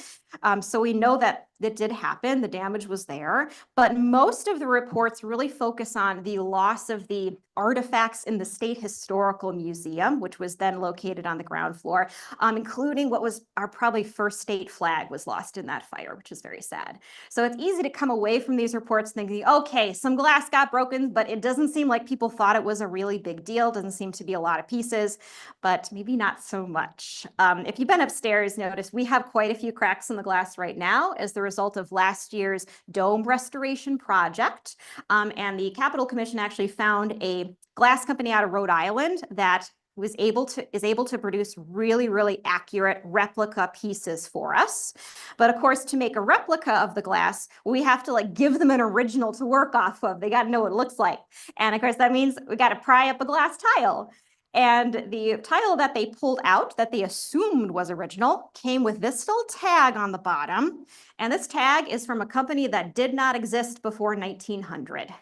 So we know that it did happen, the damage was there, but most of the reports really focus on the loss of the artifacts in the State Historical Museum, which was then located on the ground floor, including what was our probably first state flag was lost in that fire, which is very sad. So it's easy to come away from these reports thinking, okay, some glass got broken, but it doesn't seem like people thought it was a really big deal. Doesn't seem to be a lot of pieces, but maybe not so much. If you've been upstairs, notice we have quite a few cracks in the glass right now as the result of last year's dome restoration project. And the Capitol Commission actually found a glass company out of Rhode Island that is able to produce really, really accurate replica pieces for us. But of course, to make a replica of the glass, we have to like give them an original to work off of. They got to know what it looks like. And of course, that means we got to pry up a glass tile. And the tile that they pulled out that they assumed was original came with this little tag on the bottom. And this tag is from a company that did not exist before 1900.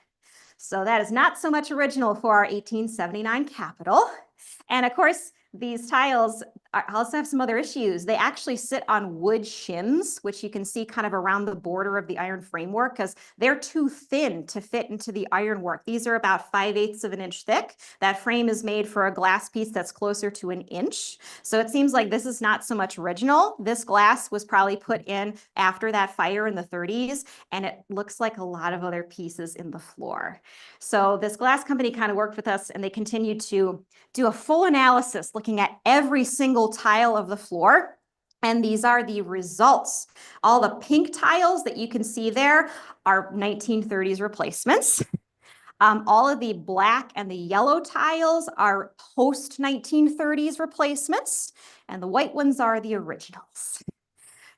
So that is not so much original for our 1879 Capitol. And of course, these tiles also have some other issues. They actually sit on wood shims, which you can see kind of around the border of the iron framework because they're too thin to fit into the ironwork. These are about 5/8 of an inch thick. That frame is made for a glass piece that's closer to an inch. So it seems like this is not so much original. This glass was probably put in after that fire in the 30s, and it looks like a lot of other pieces in the floor. So this glass company kind of worked with us, and they continued to do a full analysis looking at every single tile of the floor. And these are the results. All the pink tiles that you can see there are 1930s replacements. All of the black and the yellow tiles are post-1930s replacements, and the white ones are the originals.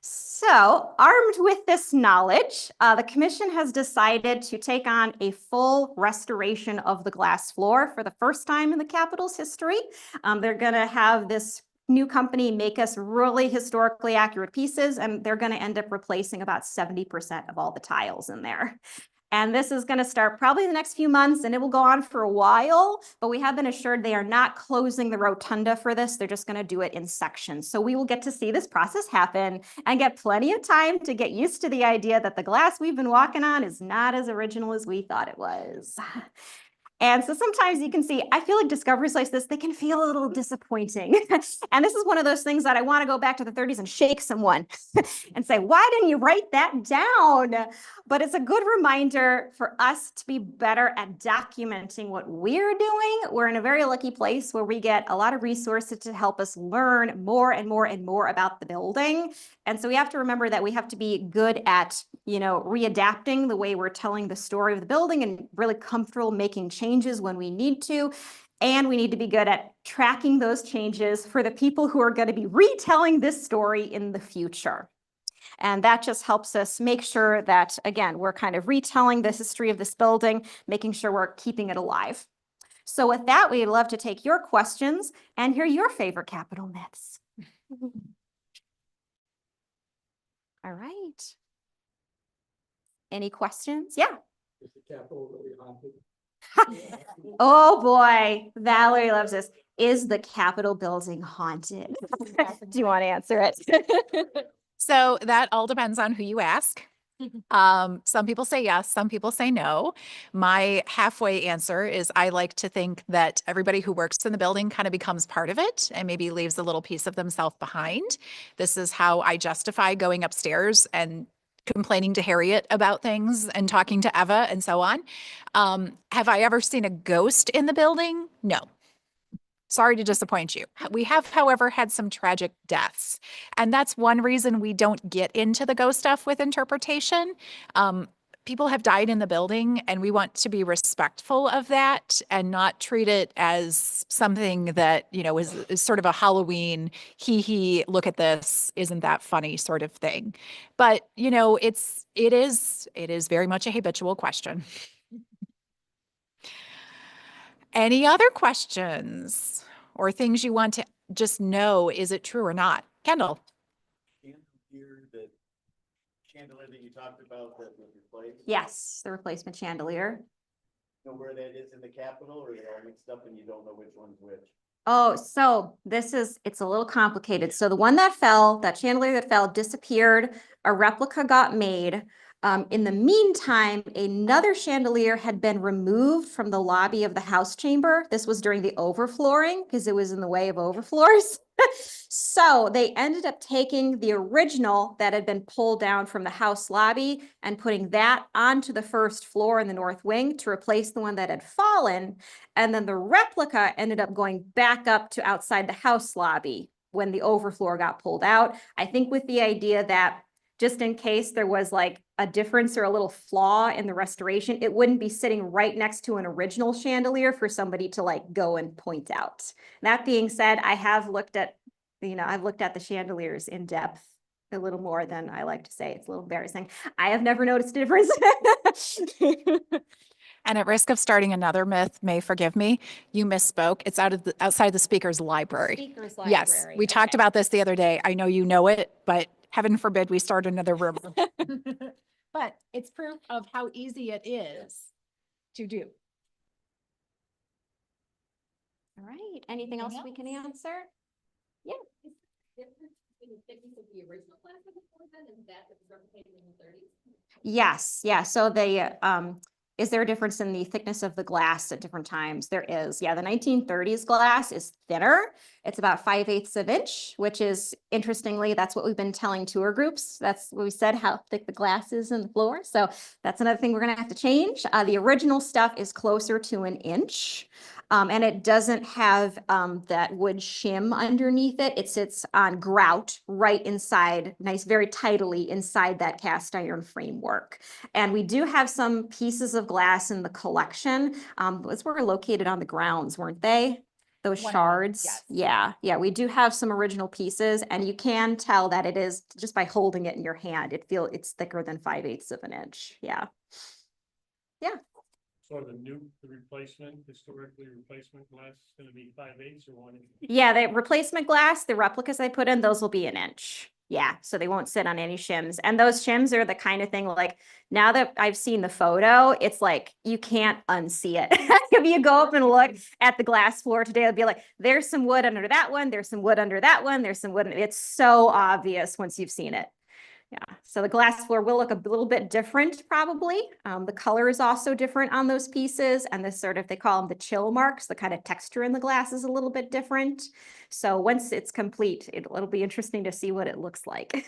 So, armed with this knowledge, the commission has decided to take on a full restoration of the glass floor for the first time in the Capitol's history. They're going to have this new company make us really historically accurate pieces, and they're going to end up replacing about 70% of all the tiles in there. And this is going to start probably in the next few months, and it will go on for a while, but we have been assured they are not closing the rotunda for this. They're just going to do it in sections. So we will get to see this process happen and get plenty of time to get used to the idea that the glass we've been walking on is not as original as we thought it was. And so sometimes you can see, I feel like discoveries like this, they can feel a little disappointing. And this is one of those things that I want to go back to the 30s and shake someone and say, why didn't you write that down? But it's a good reminder for us to be better at documenting what we're doing. We're in a very lucky place where we get a lot of resources to help us learn more and more and more about the building. And so we have to remember that we have to be good at, readapting the way we're telling the story of the building and really comfortable making changes when we need to. And we need to be good at tracking those changes for the people who are going to be retelling this story in the future. And that just helps us make sure that, again, we're kind of retelling the history of this building, making sure we're keeping it alive. So with that, we'd love to take your questions and hear your favorite Capitol myths. All right. Any questions? Yeah. Is the Capitol really haunted? Oh boy, Valerie loves this. Is the Capitol building haunted? Do you want to answer it? So that all depends on who you ask. Some people say yes, some people say no. My halfway answer is I like to think that everybody who works in the building kind of becomes part of it and maybe leaves a little piece of themselves behind. This is how I justify going upstairs and complaining to Harriet about things and talking to Eva and so on. Have I ever seen a ghost in the building? No. Sorry to disappoint you. We have, however, had some tragic deaths. And that's one reason we don't get into the ghost stuff with interpretation. People have died in the building, and we want to be respectful of that and not treat it as something that, is sort of a Halloween, look at this, isn't that funny sort of thing. But, it is very much a habitual question. Any other questions or things you want to just know? Is it true or not? Kendall. Chandelier, the chandelier that you talked about that was replaced, Yes, the replacement chandelier. know where that is in the Capitol, or they're all mixed up and you don't know which one's which? Oh, so it's a little complicated. So the one that fell, that chandelier that fell disappeared, a replica got made. In the meantime, another chandelier had been removed from the lobby of the House chamber. This was during the overflooring because it was in the way of overfloors. So they ended up taking the original that had been pulled down from the House lobby and putting that onto the first floor in the north wing to replace the one that had fallen. And then the replica ended up going back up to outside the House lobby when the overfloor got pulled out. I think with the idea that just in case there was like a difference or a little flaw in the restoration, it wouldn't be sitting right next to an original chandelier for somebody to like go and point out. That being said, I have looked at, I've looked at the chandeliers in depth a little more than I like to say. It's a little embarrassing. I have never noticed a difference. And at risk of starting another myth, may forgive me, you misspoke. It's outside the speaker's library. Speaker's Yes, library. we talked about this the other day. I know you know it, but heaven forbid we start another rumor. But it's proof of how easy it is to do. All right. Anything else we can answer? Yeah. Yes, yeah. So is there a difference in the thickness of the glass at different times? There is. Yeah, the 1930s glass is thinner. It's about 5/8 of an inch, which is interestingly, that's what we've been telling tour groups. That's what we said, how thick the glass is in the floor. So that's another thing we're gonna have to change. The original stuff is closer to an inch. And it doesn't have that wood shim underneath it. It sits on grout right inside, nice, very tidily inside that cast iron framework. And we do have some pieces of glass in the collection. Those were located on the grounds, weren't they? Those shards. Yes. Yeah, we do have some original pieces, and you can tell that it is just by holding it in your hand. It's thicker than 5/8 of an inch. Yeah. Yeah. So the replacement, historically replacement glass is gonna be 5/8 or 1 inch? Yeah, the replacement glass, the replicas I put in, those will be an inch. Yeah, so they won't sit on any shims. And those shims are the kind of thing like, now that I've seen the photo, it's like, you can't unsee it. If you go up and look at the glass floor today, it'll be like, there's some wood under that one, there's some wood under that one, there's some wood. It's so obvious once you've seen it. Yeah, so the glass floor will look a little bit different probably. The color is also different on those pieces, and this sort of, they call them the chill marks, the kind of texture in the glass is a little bit different. So once it's complete, it'll be interesting to see what it looks like.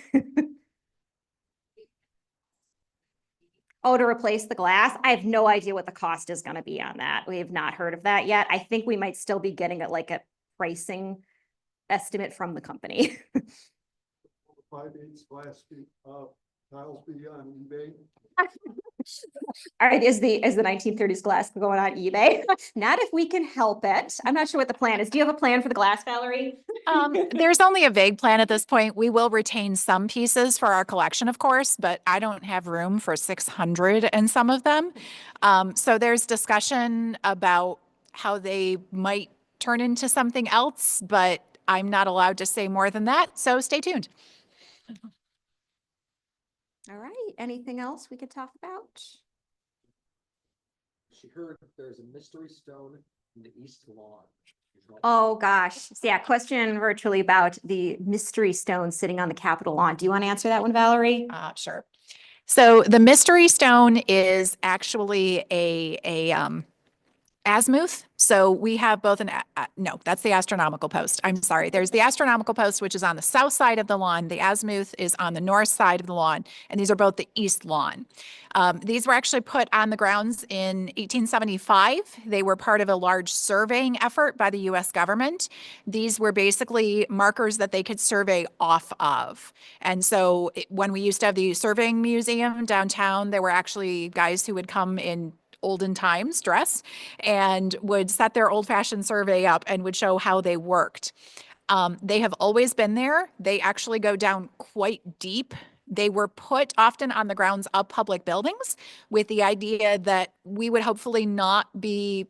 Oh, to replace the glass? I have no idea what the cost is going to be on that. We have not heard of that yet. I think we might still be getting like a pricing estimate from the company. 5/8 glass tiles be on eBay? All right, is the 1930s glass going on eBay? Not if we can help it. I'm not sure what the plan is. Do you have a plan for the glass, Valerie? There's only a vague plan at this point. We will retain some pieces for our collection, of course, but I don't have room for 600 and some of them. So there's discussion about how they might turn into something else, but I'm not allowed to say more than that. So stay tuned. All right, anything else we could talk about? She heard there's a mystery stone in the east lawn. Oh, gosh. So, yeah, question virtually about the mystery stone sitting on the Capitol lawn. Do you want to answer that one, Valerie? Sure. So the mystery stone is actually a azimuth. So we have both no, that's the astronomical post. I'm sorry. There's the astronomical post, which is on the south side of the lawn. The azimuth is on the north side of the lawn. And these are both the east lawn. These were actually put on the grounds in 1875. They were part of a large surveying effort by the US government. These were basically markers that they could survey off of. And so when we used to have the surveying museum downtown, there were actually guys who would come in olden times dress and would set their old-fashioned survey up and would show how they worked. They have always been there. They actually go down quite deep. They were put often on the grounds of public buildings with the idea that we would hopefully not be,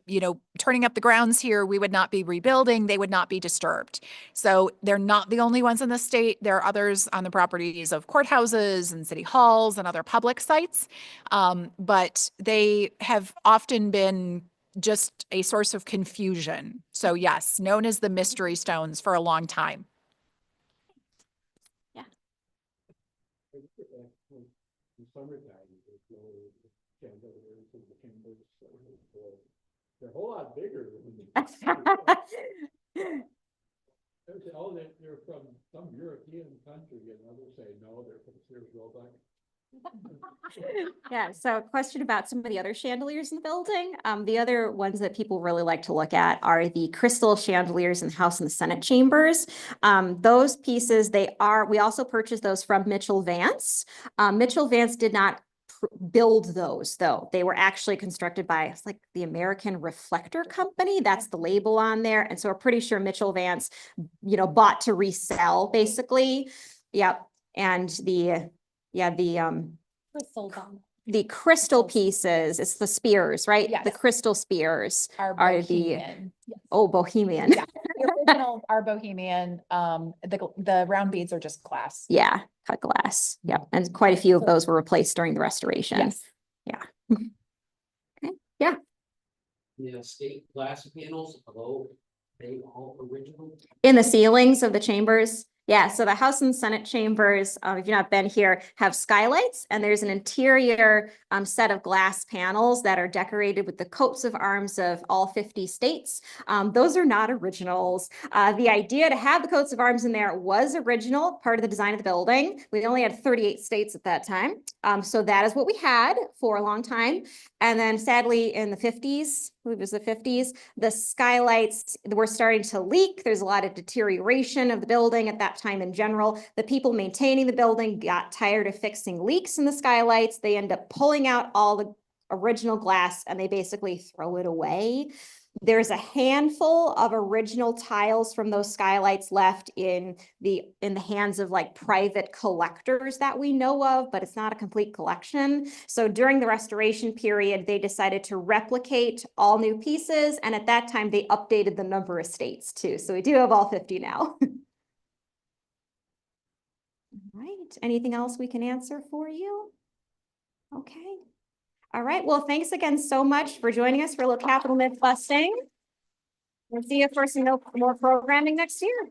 turning up the grounds here. We would not be rebuilding. They would not be disturbed. So they're not the only ones in the state. There are others on the properties of courthouses and city halls and other public sites. But they have often been just a source of confusion. So yes, known as the mystery stones for a long time. In summertime, there's no chandeliers in the chambers. They're a whole lot bigger than oh, they're from some European country, and others say, no, they're from Sears Roebuck. Yeah, so a question about some of the other chandeliers in the building. The other ones that people really like to look at are the crystal chandeliers in the House and the Senate chambers. Those pieces, we also purchased those from Mitchell Vance. Mitchell Vance did not build those though. They were actually constructed by, it's like the American Reflector Company. That's the label on there. And so we're pretty sure Mitchell Vance, bought to resell basically. Yep. And the crystal pieces, it's the spears, right? Yes. The crystal spears Our are Bohemian. Yes. Bohemian. Yeah. The original are Bohemian. The round beads are just glass. Yeah, cut glass. Yep. And quite a few of those were replaced during the restoration. Yes. Yeah. Okay. Yeah. The state glass panels, although they all original. In the ceilings of the chambers. Yeah, so the House and Senate chambers, if you've not been here, have skylights, and there's an interior set of glass panels that are decorated with the coats of arms of all 50 states. Those are not originals. The idea to have the coats of arms in there was original, part of the design of the building. We only had 38 states at that time. So that is what we had for a long time. And then sadly in the 50s, I believe it was the 50s, the skylights were starting to leak. There's a lot of deterioration of the building at that time in general. The people maintaining the building got tired of fixing leaks in the skylights. They end up pulling out all the original glass and they basically throw it away. There's a handful of original tiles from those skylights left in the hands of like private collectors that we know of, but it's not a complete collection. So during the restoration period, they decided to replicate all new pieces. And at that time, they updated the number of states too. So we do have all 50 now. All right. Anything else we can answer for you? Okay. All right. Well, thanks again so much for joining us for a little capital myth busting. We'll see you for some more programming next year.